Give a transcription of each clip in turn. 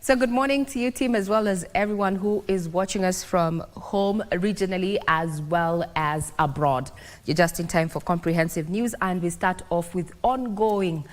So good morning to you, team, as well as everyone who is watching us from home, regionally, as well as abroad. You're just in time for comprehensive news, and we start off with ongoing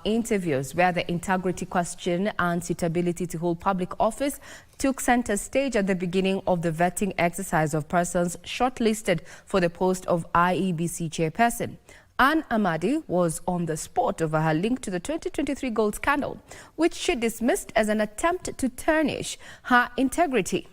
interviews where the integrity question and suitability to hold public office took center stage at the beginning of the vetting exercise of persons shortlisted for the post of IEBC chairperson. Anne Amadi was on the spot over her link to the 2023 gold scandal, which she dismissed as an attempt to tarnish her integrity.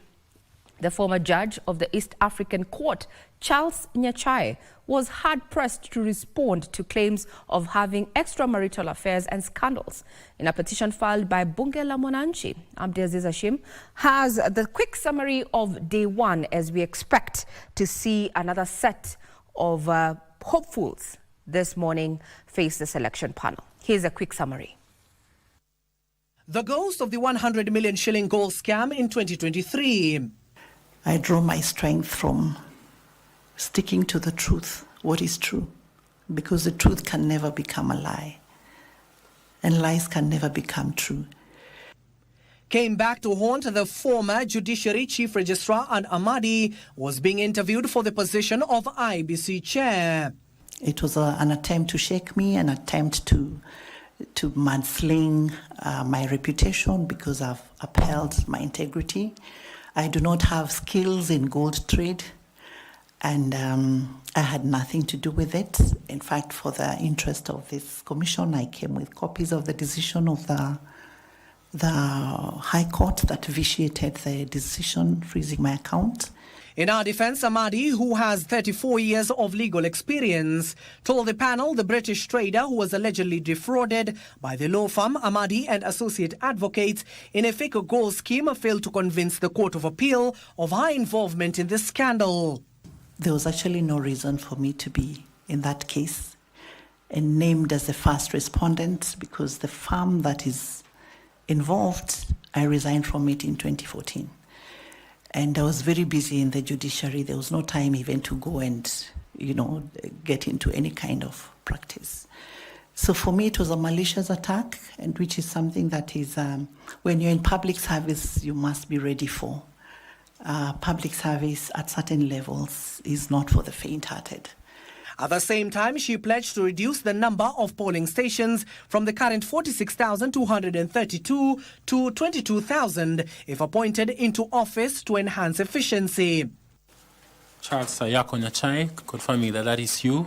The former judge of the East African Court, Charles Nyachae, was hard-pressed to respond to claims of having extramarital affairs and scandals. In a petition filed by Bunge la Mwananchi, Abdiaziz Hashim has the quick summary of day one as we expect to see another set of hopefuls this morning face the selection panel. Here's a quick summary. The ghost of the 100 million shilling gold scam in 2023. I draw my strength from sticking to the truth, what is true, because the truth can never become a lie, and lies can never become true. Came back to haunt the former Judiciary Chief Registrar Anne Amadi was being interviewed for the position of IBC Chair. It was an attempt to shake me, an attempt to mudsling my reputation because I've upheld my integrity. I do not have skills in gold trade, and I had nothing to do with it. In fact, for the interest of this commission, I came with copies of the decision of the High Court that vitiated the decision freezing my account. In our defense, Amadi, who has 34 years of legal experience, told the panel the British trader who was allegedly defrauded by the law firm Amadi and Associate Advocates in a fake gold scheme failed to convince the Court of Appeal of her involvement in the scandal. There was actually no reason for me to be in that case and named as the first respondent because the firm that is involved, I resigned from it in 2014. And I was very busy in the judiciary. There was no time even to go and, get into any kind of practice. So for me, it was a malicious attack, and which is something that is, when you're in public service, you must be ready for. Public service at certain levels is not for the faint-hearted. At the same time, she pledged to reduce the number of polling stations from the current 46,232 to 22,000 if appointed into office to enhance efficiency. Charles Nyachae, confirming that is you.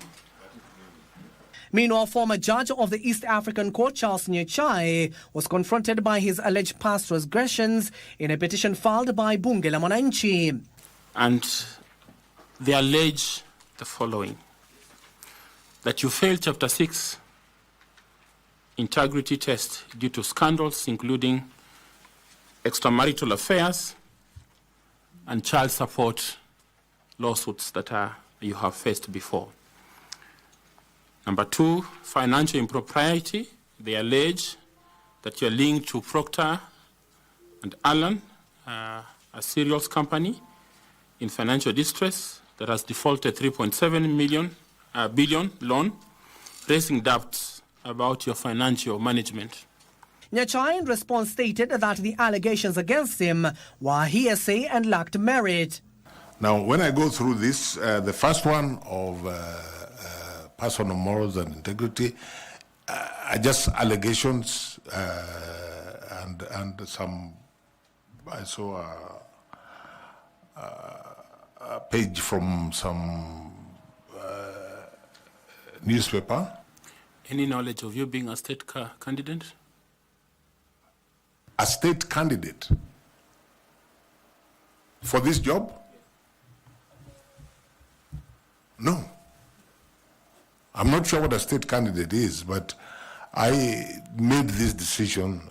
Meanwhile, former judge of the East African Court, Charles Nyachae, was confronted by his alleged past transgressions in a petition filed by Bunge la Mwananchi. And they allege the following: that you failed Chapter 6 integrity test due to scandals including extramarital affairs and child support lawsuits that you have faced before. Number 2, financial impropriety. They allege that you are linked to Procter and Allen, a cereals company in financial distress that has defaulted 3.7 billion loan, raising doubts about your financial management. Nyachae in response stated that the allegations against him were hearsay and lacked merit. Now, when I go through this, the first one of personal morals and integrity are just allegations and some, I saw a page from some newspaper. Any knowledge of you being a state candidate? A state candidate for this job? No. I'm not sure what a state candidate is, but I made this decision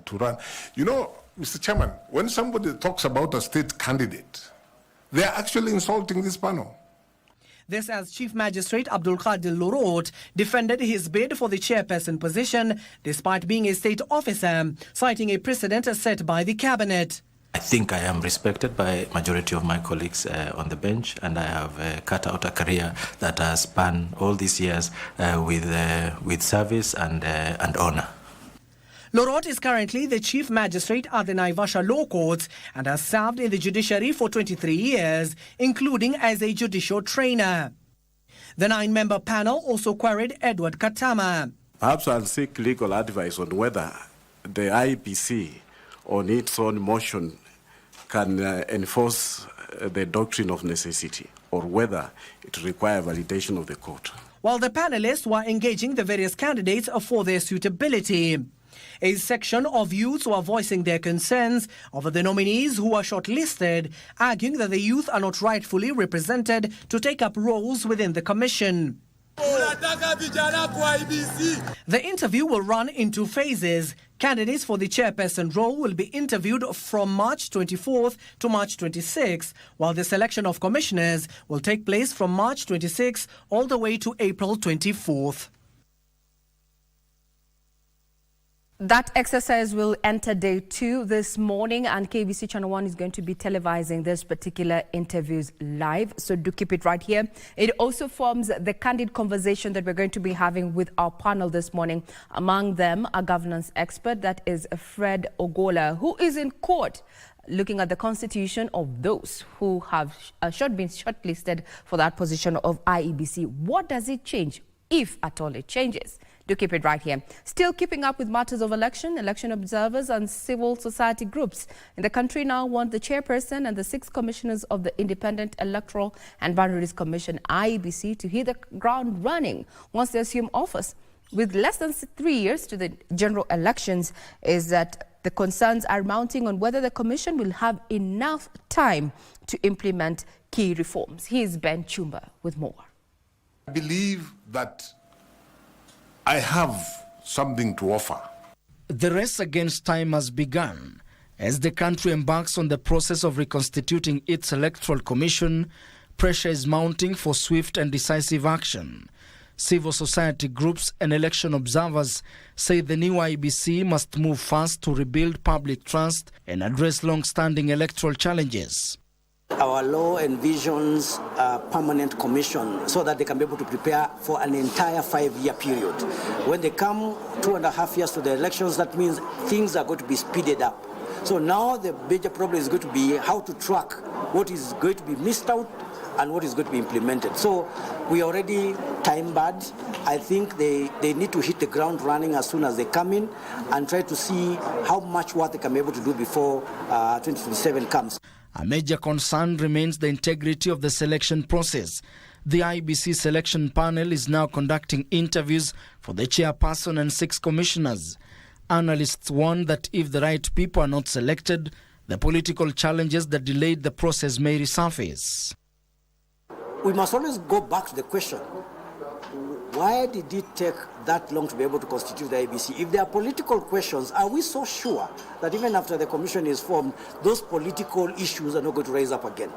to run. Mr. Chairman, when somebody talks about a state candidate, they're actually insulting this panel. This as Chief Magistrate Abdul Qadir Lurot defended his bid for the chairperson position despite being a state officer, citing a precedent set by the cabinet. I think I am respected by majority of my colleagues on the bench, and I have cut out a career that has spanned all these years with service and honor. Lorot is currently the Chief Magistrate at the Naivasha Law Courts and has served in the judiciary for 23 years, including as a judicial trainer. The 9-member panel also queried Edward Katama. Perhaps I'll seek legal advice on whether the IBC on its own motion can enforce the doctrine of necessity, or whether it requires validation of the court. While the panelists were engaging the various candidates for their suitability, a section of youths were voicing their concerns over the nominees who were shortlisted, arguing that the youth are not rightfully represented to take up roles within the commission. The interview will run in 2 phases. Candidates for the chairperson role will be interviewed from March 24th to March 26th, while the selection of commissioners will take place from March 26th all the way to April 24th. That exercise will enter day 2 this morning, and KBC Channel 1 is going to be televising this particular interviews live, so do keep it right here. It also forms the candid conversation that we're going to be having with our panel this morning. Among them, a governance expert, that is Fred Ogola, who is in court looking at the constitution of those who have been shortlisted for that position of IEBC. What does it change, if at all it changes? Do keep it right here. Still keeping up with matters of election observers and civil society groups in the country now want the chairperson and the 6 commissioners of the Independent Electoral and Boundaries Commission, IEBC, to hit the ground running once they assume office. With less than 3 years to the general elections, is that the concerns are mounting on whether the commission will have enough time to implement key reforms. Here's Ben Chumba with more. I believe that I have something to offer. The race against time has begun as the country embarks on the process of reconstituting its electoral commission. Pressure is mounting for swift and decisive action. Civil society groups and election observers say the new IEBC must move fast to rebuild public trust and address long-standing electoral challenges. Our law envisions a permanent commission so that they can be able to prepare for an entire 5-year period. When they come 2.5 years to the elections, that means things are going to be speeded up. So now the major problem is going to be how to track what is going to be missed out and what is going to be implemented. So we are already time-barred. I think they need to hit the ground running as soon as they come in and try to see how much work they can be able to do before 2027 comes. A major concern remains the integrity of the selection process. The IEBC selection panel is now conducting interviews for the chairperson and 6 commissioners. Analysts warn that if the right people are not selected, the political challenges that delayed the process may resurface. We must always go back to the question, why did it take that long to be able to constitute the IEBC? If there are political questions, are we so sure that even after the commission is formed, those political issues are not going to rise up again?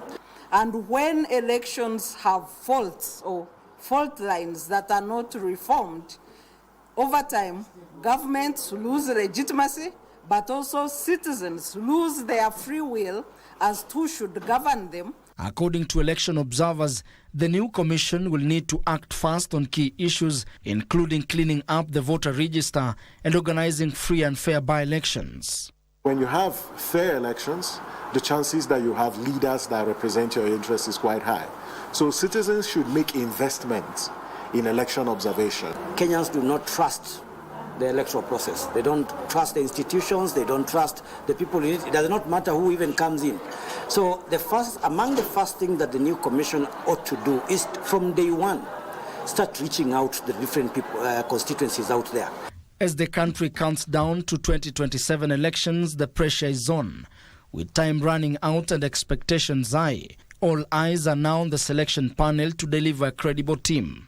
And when elections have faults or fault lines that are not reformed, over time, governments lose legitimacy, but also citizens lose their free will as to who should govern them. According to election observers, the new commission will need to act fast on key issues, including cleaning up the voter register and organizing free and fair by-elections. When you have fair elections, the chances that you have leaders that represent your interests is quite high. So citizens should make investments in election observation. Kenyans do not trust the electoral process. They don't trust the institutions, they don't trust the people in it. It does not matter who even comes in. So among the first thing that the new commission ought to do is from day one, start reaching out to the different constituencies out there. As the country counts down to 2027 elections, the pressure is on. With time running out and expectations high, all eyes are now on the selection panel to deliver a credible team.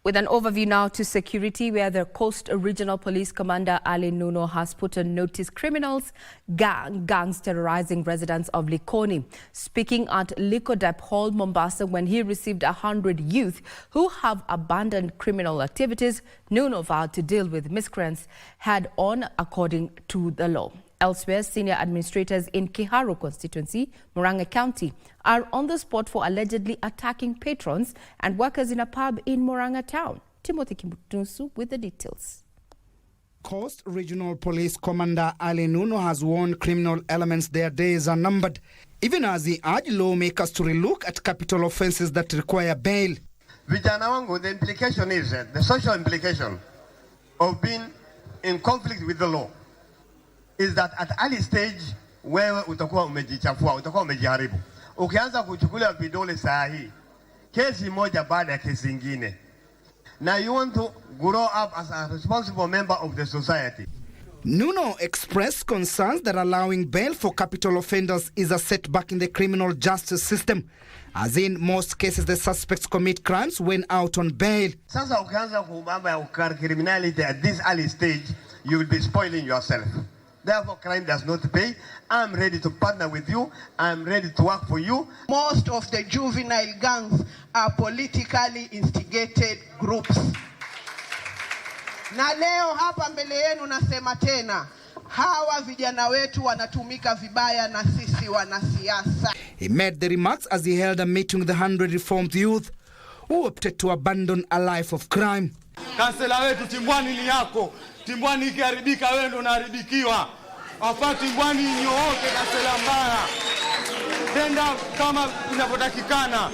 With an overview now to security, where the Coast Regional Police Commander Ali Nuno has put on notice criminals, gangs terrorizing residents of Likoni. Speaking at Likodep Hall, Mombasa, when he received 100 youth who have abandoned criminal activities, Nuno vowed to deal with miscreants head on according to the law. Elsewhere, senior administrators in Kiharu constituency, Murang'a County, are on the spot for allegedly attacking patrons and workers in a pub in Murang'a town. Timothy Kimutusu with the details. Coast Regional Police Commander Ali Nuno has warned criminal elements their days are numbered, even as he urged lawmakers to relook at capital offences that require bail. Vijana wangu, the implication is the social implication of being in conflict with the law is that at early stage wewe utakuwa umejichafua, utakuwa umejiharibu. Ukianza kuchukulia vidole saa hii, kesi moja baada ya kesi nyingine. Now you want to grow up as a responsible member of the society. Nuno expressed concerns that allowing bail for capital offenders is a setback in the criminal justice system, as in most cases the suspects commit crimes when out on bail. Sasa ukianza kumamba ya criminality at this early stage, you will be spoiling yourself. Therefore, crime does not pay. I'm ready to partner with you. I'm ready to work for you. Most of the juvenile gangs are politically instigated groups. Na leo hapa mbele yenu nasema tena, hawa vijana wetu wanatumika vibaya na sisi wanasiasa. He made the remarks as he held a meeting with the 100 reformed youth who opted to abandon a life of crime. Kansela wetu, Timbwani ni yako. Timbwani ikiharibika wewe ndo unaharibikiwa. Hapa Timbwani nyooke, kansela mbaya. Tenda kama inavyotakikana.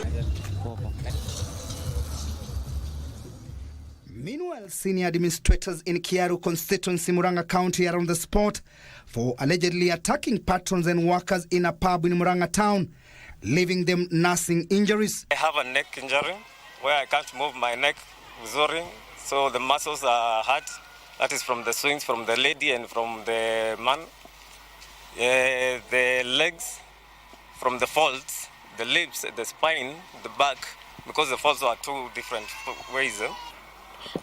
Meanwhile, senior administrators in Kiharu constituency, Murang'a County, are on the spot for allegedly attacking patrons and workers in a pub in Murang'a town, leaving them nursing injuries. I have a neck injury where I can't move my neck, vizuri, so the muscles are hurt. That is from the swings from the lady and from the man. The legs from the folds, the lips, the spine, the back, because the folds are two different ways.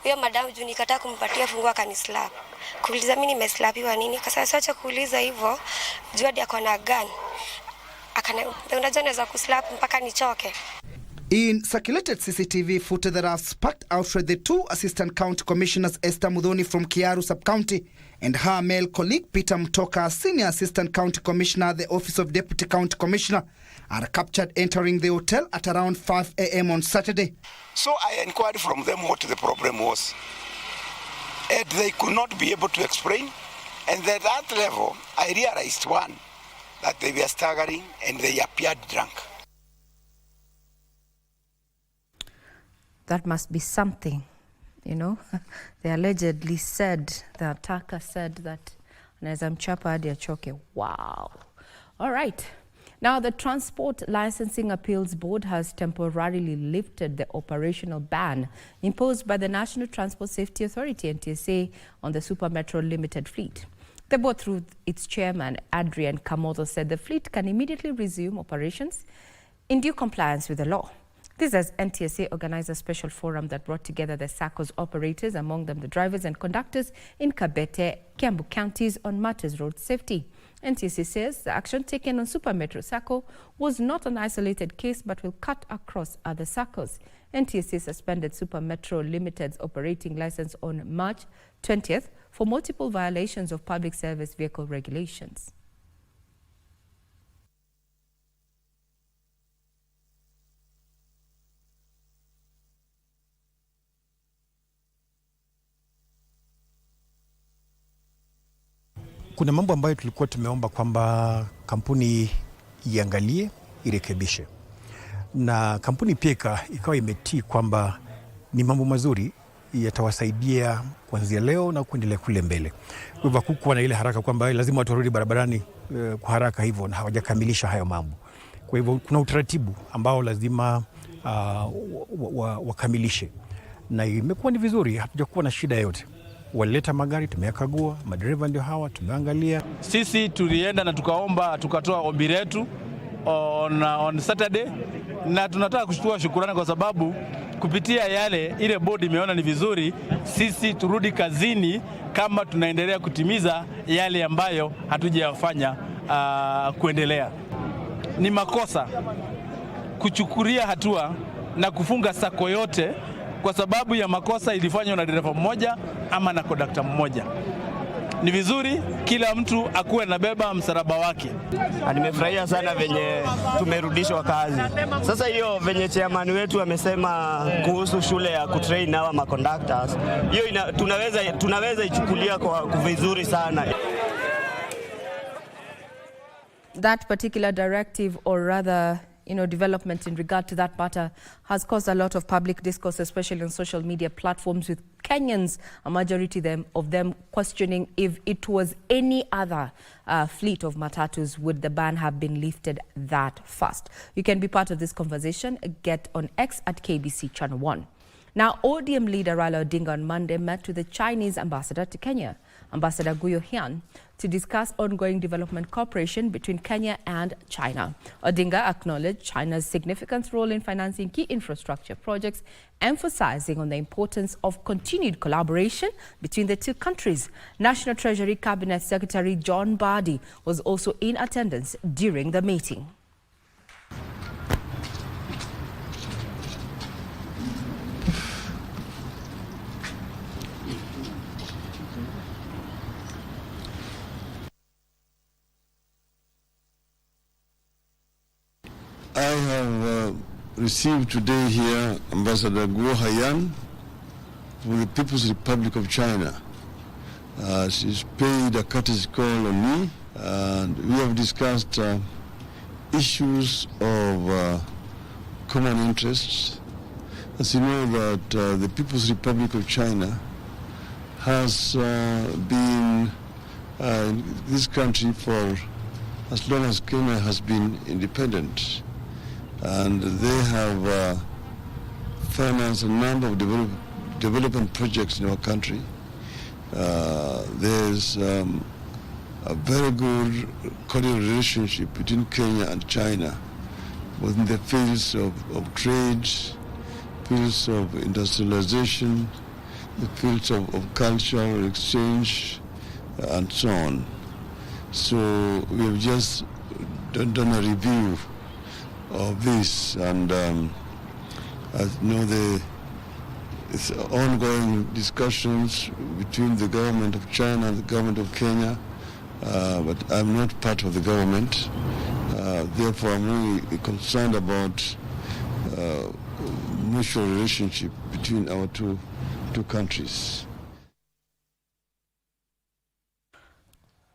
Huyo madam juu nikataa kumpatia funguo akanislap. Kuuliza mimi nimeslapiwa nini? Kasa acha kuuliza hivyo. Juu hadi akona gun. Unajua naweza kuslap mpaka nichoke. In circulated CCTV footage that have sparked outrage, the two assistant county commissioners, Esther Mudhoni from Kiharu sub-county and her male colleague Peter Mtoka, senior assistant county commissioner at the office of deputy county commissioner, are captured entering the hotel at around 5 a.m. on Saturday. So I inquired from them what the problem was. And they could not be able to explain. And at that level, I realized one, that they were staggering and they appeared drunk. That must be something, you know. They allegedly said, the attacker said that, "Naweza mchapa hadi achoke." Wow. All right. Now, the Transport Licensing Appeals Board has temporarily lifted the operational ban imposed by the National Transport Safety Authority, NTSA, on the Super Metro Limited fleet. The board, through its chairman, Adrian Kamoto, said the fleet can immediately resume operations in due compliance with the law. This as NTSA organized a special forum that brought together the SACCO's operators, among them the drivers and conductors in Kabete, Kiambu counties on matters road safety. NTSA says the action taken on Super Metro SACCO was not an isolated case but will cut across other SACCOs. NTSA suspended Super Metro Limited's operating license on March 20th for multiple violations of public service vehicle regulations. Kuna mambo ambayo tulikuwa tumeomba kwamba kampuni iangalie, irekebishe. Na kampuni pia ikawa imetii kwamba ni mambo mazuri yatawasaidia kuanzia leo na kuendelea kule mbele. Kwa hivyo hakukuwa na ile haraka kwamba lazima watu warudi barabarani kwa haraka hivyo na hawajakamilisha hayo mambo. Kwa hivyo kuna utaratibu ambao lazima wakamilishe. Na imekuwa ni vizuri, hatujakuwa na shida yote. Walileta magari, tumeyakagua, madereva ndio hawa, tumeangalia. Sisi tulienda na tukaomba, tukatoa ombi letu on Saturday, na tunataka kushukuru shukrani kwa sababu kupitia yale ile bodi imeona ni vizuri sisi turudi kazini kama tunaendelea kutimiza yale ambayo hatujayafanya kuendelea. Ni makosa kuchukulia hatua na kufunga sako yote kwa sababu ya makosa ilifanywa na dereva mmoja ama na kondakta mmoja. ni vizuri kila mtu akuwe nabeba msalaba wake. Nimefurahia sana venye tumerudishwa kazi. Sasa hiyo venye chairman wetu amesema kuhusu shule ya kutrain hawa maconductors, hiyo tunaweza ichukulia kwa vizuri sana. That particular directive, or rather, development in regard to that matter has caused a lot of public discourse, especially on social media platforms, with Kenyans, a majority of them questioning if it was any other fleet of matatus, would the ban have been lifted that fast? You can be part of this conversation. Get on X at KBC Channel 1. Now, ODM leader Raila Odinga on Monday met with the Chinese ambassador to Kenya, Ambassador Guyo Hian, to discuss ongoing development cooperation between Kenya and China. Odinga acknowledged China's significant role in financing key infrastructure projects, emphasizing on the importance of continued collaboration between the two countries. National Treasury Cabinet Secretary John Badi was also in attendance during the meeting. I have received today here Ambassador Guo Hian from the People's Republic of China. She's paid a courtesy call on me, and we have discussed issues of common interests. As you know, that the People's Republic of China has been in this country for as long as Kenya has been independent. And they have financed a number of development projects in our country. There's a very good cordial relationship between Kenya and China, within the fields of trade, fields of industrialization, the fields of cultural exchange, and so on. So we have just done a review of this, and as you know, it's ongoing discussions between the government of China and the government of Kenya, but I'm not part of the government. Therefore, I'm really concerned about mutual relationship between our two countries.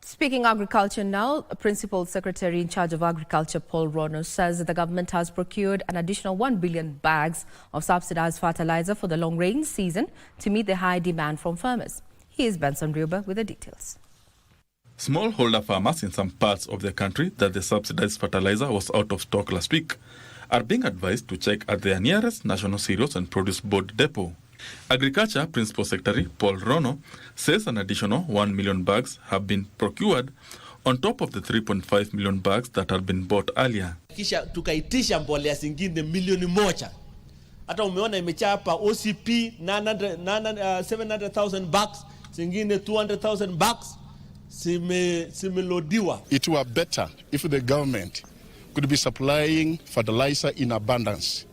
Speaking agriculture now, Principal Secretary in charge of Agriculture Paul Rono says that the government has procured an additional 1 billion bags of subsidized fertilizer for the long rain season to meet the high demand from farmers. Here's Benson Rioba with the details. Smallholder farmers in some parts of the country that the subsidized fertilizer was out of stock last week are being advised to check at their nearest National Cereals and Produce Board depot. Agriculture Principal Secretary Paul Rono says an additional 1 million bags have been procured on top of the 3.5 million bags that had been bought earlier. Kisha tukaitisha mbolea zingine milioni moja. Hata umeona imechapa OCP 700,000 bags, zingine 200,000 bags simelodiwa. It were better if the government could be supplying fertilizer in abundance,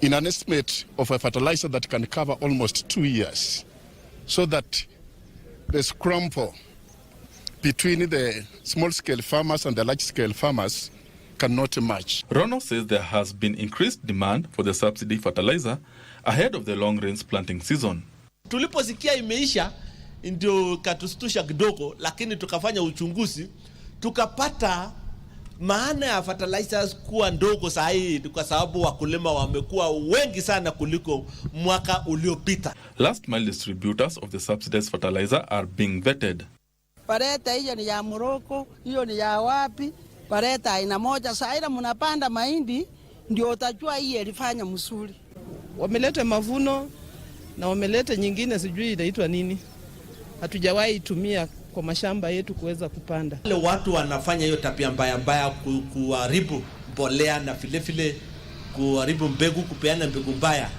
in an estimate of a fertilizer that can cover almost 2 years, so that the scramble between the small-scale farmers and the large-scale farmers cannot match. Rono says there has been increased demand for the subsidy fertilizer ahead of the long-range planting season. Tuliposikia imeisha ndio katustusha kidogo, lakini tukafanya uchunguzi tukapata maana ya fertilizers kuwa ndogo zaidi kwa sababu wakulima wamekuwa wengi sana kuliko mwaka uliopita. Last mile distributors of the subsidized fertilizer are being vetted. Pareta hiyo ni ya Morocco, hiyo ni ya wapi? Pareta aina moja, saida mnapanda mahindi ndio utajua hii ilifanya mzuri. Wameleta mavuno na wameleta nyingine sijui inaitwa nini. Hatujawahi tumia kwa mashamba yetu kuweza kupanda. Wale watu wanafanya hiyo tabia mbaya kuharibu mbolea na vile kuharibu mbegu, kupeana mbegu mbaya.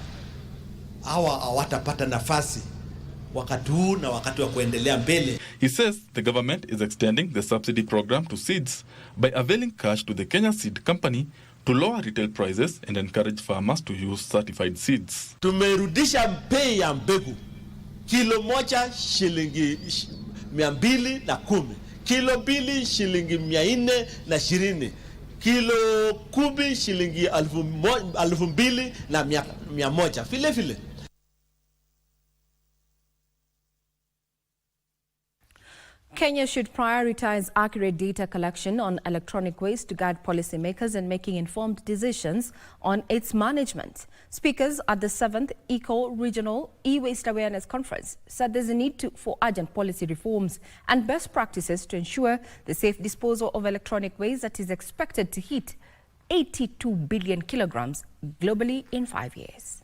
Hawa hawatapata nafasi wakati huu na wakati wa kuendelea mbele. He says the government is extending the subsidy program to seeds by availing cash to the Kenya Seed Company to lower retail prices and encourage farmers to use certified seeds. Tumerudisha bei ya mbegu. Kilo moja shilingi 210, kilo 2 shilingi 420, kilo 10 shilingi 2,100 vile vile. Kenya should prioritize accurate data collection on electronic waste to guide policymakers in making informed decisions on its management. Speakers at the 7th Eco-Regional E-Waste Awareness Conference said there's a need for urgent policy reforms and best practices to ensure the safe disposal of electronic waste that is expected to hit 82 billion kilograms globally in 5 years.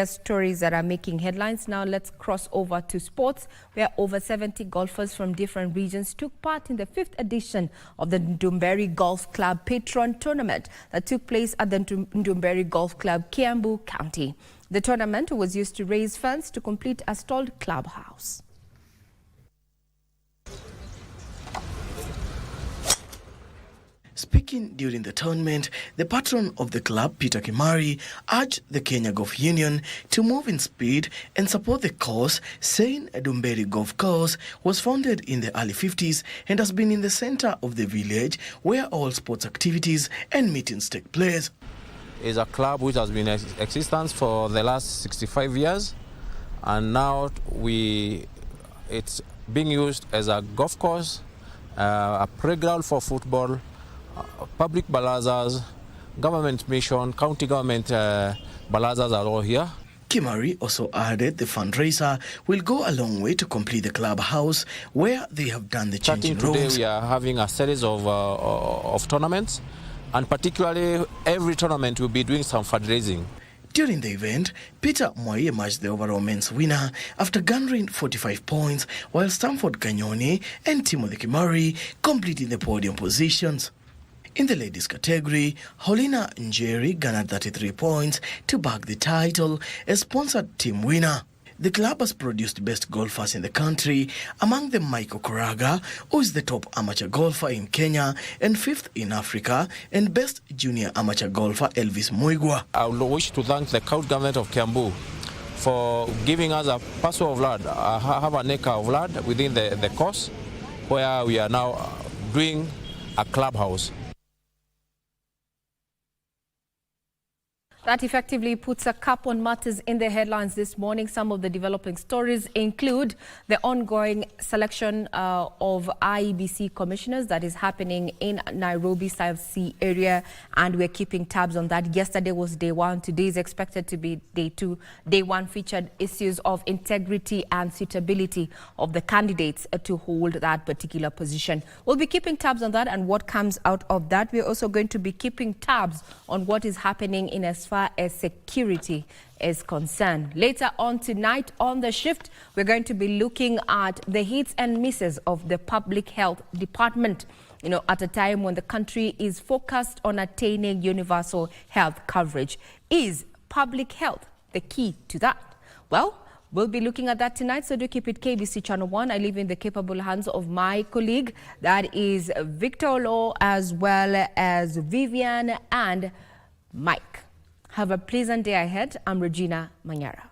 Stories that are making headlines. Now let's cross over to sports, where over 70 golfers from different regions took part in the 5th edition of the Ndumberi Golf Club Patron Tournament that took place at the Ndumberi Golf Club, Kiambu County. The tournament was used to raise funds to complete a stalled clubhouse. Speaking during the tournament, the patron of the club, Peter Kimari, urged the Kenya Golf Union to move in speed and support the cause, saying Ndumberi Golf Course was founded in the early 50s and has been in the center of the village where all sports activities and meetings take place. It's a club which has been in existence for the last 65 years, and now it's being used as a golf course, a playground for football, public balazas, government mission, county government balazas are all here. Kimari also added the fundraiser will go a long way to complete the clubhouse where they have done the changing rooms. Today we are having a series of tournaments, and particularly every tournament will be doing some fundraising. During the event, Peter Mwai emerged the overall men's winner after garnering 45 points, while Stamford Kanyoni and Timothy Kimari completing the podium positions. In the ladies category, Holina Njeri garnered 33 points to bag the title as sponsored team winner. The club has produced best golfers in the country, among them Michael Koraga, who is the top amateur golfer in Kenya and 5th in Africa, and best junior amateur golfer Elvis Muigwa. I would wish to thank the county government of Kiambu for giving us a parcel of land, have an acre of land within the course, where we are now doing a clubhouse. That effectively puts a cap on matters in the headlines this morning. Some of the developing stories include the ongoing selection of IEBC commissioners that is happening in Nairobi South Sea area, and we're keeping tabs on that. Yesterday was day one. Today is expected to be day two. Day one featured issues of integrity and suitability of the candidates to hold that particular position. We'll be keeping tabs on that and what comes out of that. We're also going to be keeping tabs on what is happening in as far as security is concerned. Later on tonight on the shift, we're going to be looking at the hits and misses of the public health department, at a time when the country is focused on attaining universal health coverage. Is public health the key to that? Well, we'll be looking at that tonight, so do keep it KBC Channel 1. I leave in the capable hands of my colleague, that is Victor Olo, as well as Vivian and Mike. Have a pleasant day ahead. I'm Regina Manyara.